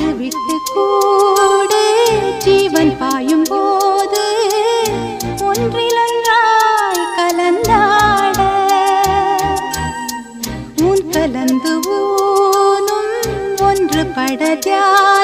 ஒன்று விட்டு கூடு ஜீவன் பாயும் போது ஒன்றிலொன்றாய் கலந்தாட உன் கலந்து ஊனும் ஒன்று பட தியாக